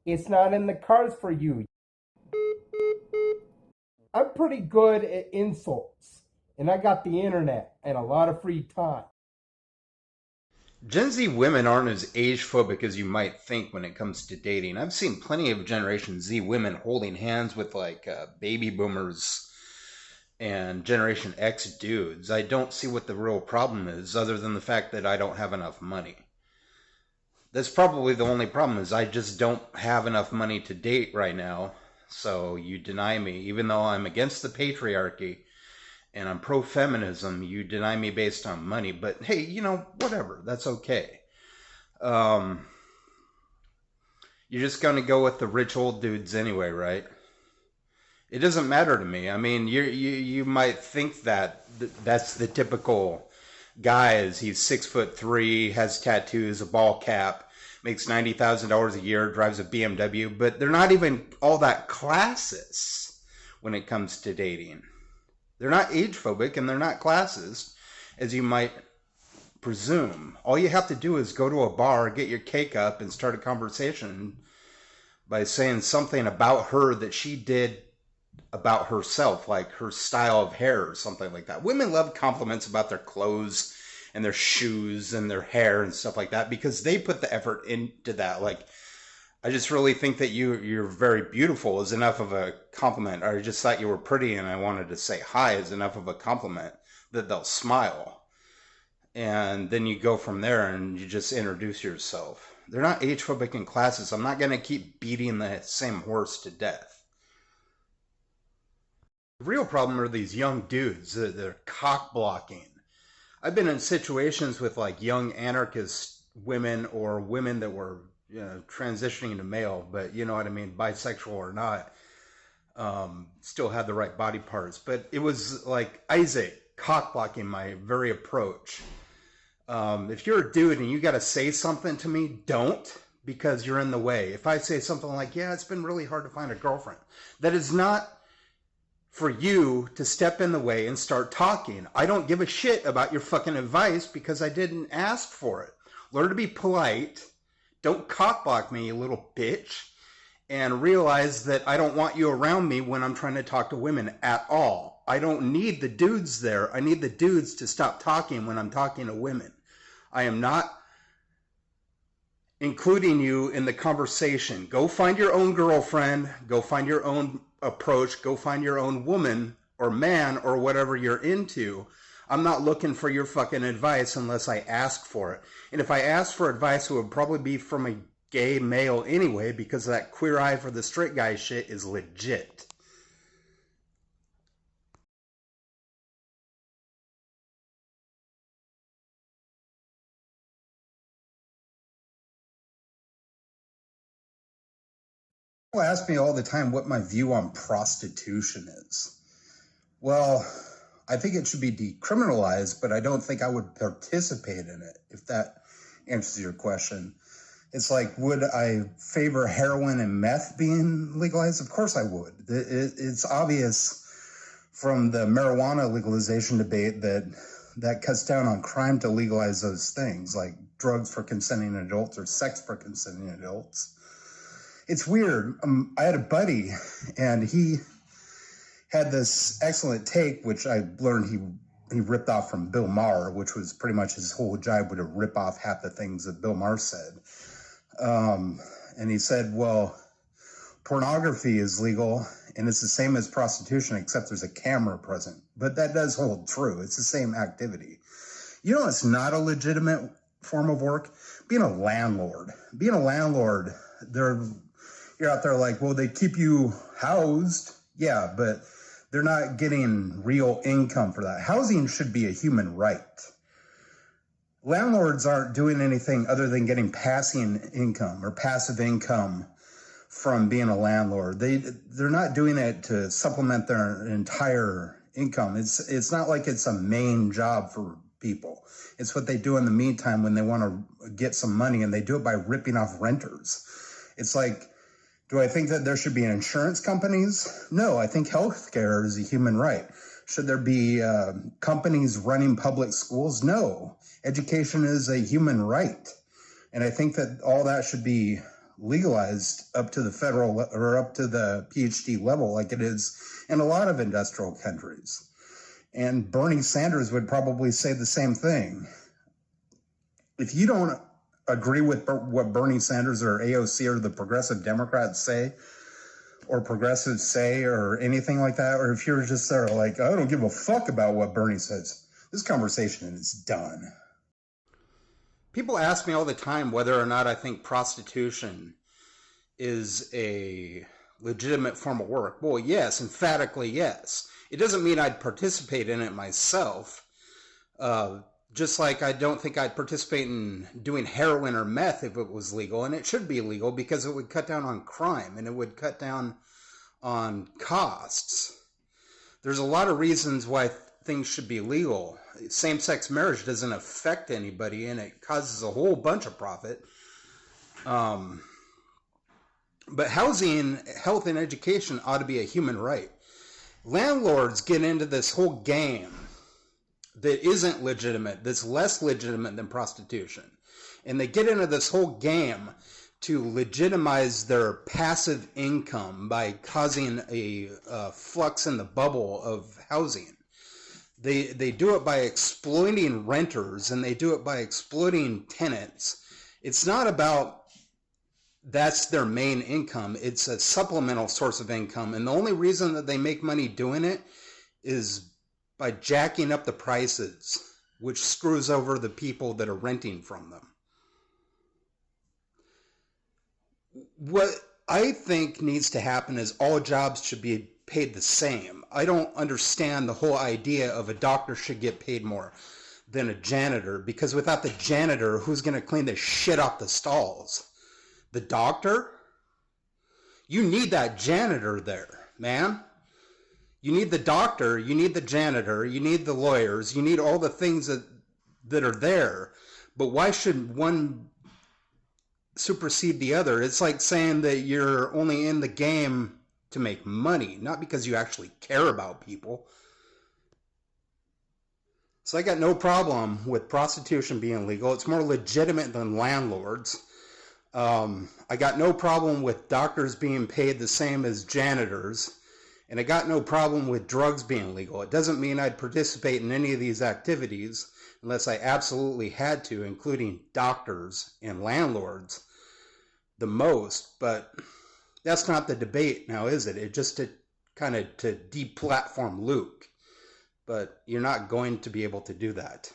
It's not in the cards for you. I'm pretty good at insults, and I got the internet and a lot of free time. Gen Z women aren't as age phobic as you might think when it comes to dating. I've seen plenty of Generation Z women holding hands with baby boomers and Generation X dudes. I don't see what the real problem is other than the fact that I don't have enough money. That's probably the only problem is I just don't have enough money to date right now. So you deny me, even though I'm against the patriarchy and I'm pro-feminism, you deny me based on money. But hey, whatever. That's okay. Um, you're just going to go with the rich old dudes anyway, right? It doesn't matter to me. I mean, you might think that that's the typical guy. Is he's 6'3", has tattoos, a ball cap, makes $90,000 a year, drives a BMW, but they're not even all that classist when it comes to dating. They're not age phobic and they're not classist, as you might presume. All you have to do is go to a bar, get your cake up, and start a conversation by saying something about her that she did about herself, like her style of hair or something like that. Women love compliments about their clothes and their shoes and their hair and stuff like that because they put the effort into that. Like, I just really think that you're very beautiful is enough of a compliment. Or I just thought you were pretty and I wanted to say hi is enough of a compliment that they'll smile. And then you go from there and you just introduce yourself. They're not age phobic in classes. I'm not going to keep beating the same horse to death. The real problem are these young dudes. They're cock blocking. I've been in situations with like young anarchist women or women that were transitioning to male, but you know what I mean, bisexual or not, still had the right body parts. But it was like Isaac cock blocking my very approach. If you're a dude and you got to say something to me, don't, because you're in the way. If I say something like, yeah, it's been really hard to find a girlfriend, that is not for you to step in the way and start talking. I don't give a shit about your fucking advice because I didn't ask for it. Learn to be polite. Don't cockblock me, you little bitch. And realize that I don't want you around me when I'm trying to talk to women at all. I don't need the dudes there. I need the dudes to stop talking when I'm talking to women. I am not including you in the conversation. Go find your own girlfriend. Go find your own approach. Go find your own woman or man or whatever you're into. I'm not looking for your fucking advice unless I ask for it. And if I ask for advice, it would probably be from a gay male anyway, because that queer eye for the straight guy shit is legit. People ask me all the time what my view on prostitution is. Well, I think it should be decriminalized, but I don't think I would participate in it, if that answers your question. It's like, would I favor heroin and meth being legalized? Of course I would. It's obvious from the marijuana legalization debate that cuts down on crime to legalize those things, like drugs for consenting adults or sex for consenting adults. It's weird. I had a buddy, and he had this excellent take, which I learned he ripped off from Bill Maher, which was pretty much his whole jibe would have rip off half the things that Bill Maher said. And he said, well, pornography is legal and it's the same as prostitution, except there's a camera present. But that does hold true. It's the same activity. You know, it's not a legitimate form of work. Being a landlord. You're out there like, well, they keep you housed. Yeah, but they're not getting real income for that. Housing should be a human right. Landlords aren't doing anything other than getting passive income from being a landlord. They're not doing it to supplement their entire income. It's not like it's a main job for people. It's what they do in the meantime when they want to get some money, and they do it by ripping off renters. It's like, do I think that there should be insurance companies? No, I think healthcare is a human right. Should there be companies running public schools? No. Education is a human right. And I think that all that should be legalized up to the federal or up to the PhD level like it is in a lot of industrial countries. And Bernie Sanders would probably say the same thing. If you don't agree with what Bernie Sanders or AOC or the progressive Democrats say, or progressives say, or anything like that, or if you're just sort of like, I don't give a fuck about what Bernie says, this conversation is done. People ask me all the time whether or not I think prostitution is a legitimate form of work. Well, yes, emphatically yes. It doesn't mean I'd participate in it myself. Just like I don't think I'd participate in doing heroin or meth if it was legal. And it should be legal because it would cut down on crime and it would cut down on costs. There's a lot of reasons why things should be legal. Same-sex marriage doesn't affect anybody and it causes a whole bunch of profit. But housing, health, and education ought to be a human right. Landlords get into this whole game that isn't legitimate, that's less legitimate than prostitution. And they get into this whole game to legitimize their passive income by causing a flux in the bubble of housing. They do it by exploiting renters and they do it by exploiting tenants. It's not about that's their main income. It's a supplemental source of income. And the only reason that they make money doing it is by jacking up the prices, which screws over the people that are renting from them. What I think needs to happen is all jobs should be paid the same. I don't understand the whole idea of a doctor should get paid more than a janitor, because without the janitor, who's going to clean the shit off the stalls? The doctor? You need that janitor there, man. You need the doctor, you need the janitor, you need the lawyers, you need all the things that are there. But why should one supersede the other? It's like saying that you're only in the game to make money, not because you actually care about people. So I got no problem with prostitution being legal. It's more legitimate than landlords. I got no problem with doctors being paid the same as janitors. And I got no problem with drugs being legal. It doesn't mean I'd participate in any of these activities unless I absolutely had to, including doctors and landlords the most. But that's not the debate now, is it? It just to kind of to deplatform Luke. But you're not going to be able to do that.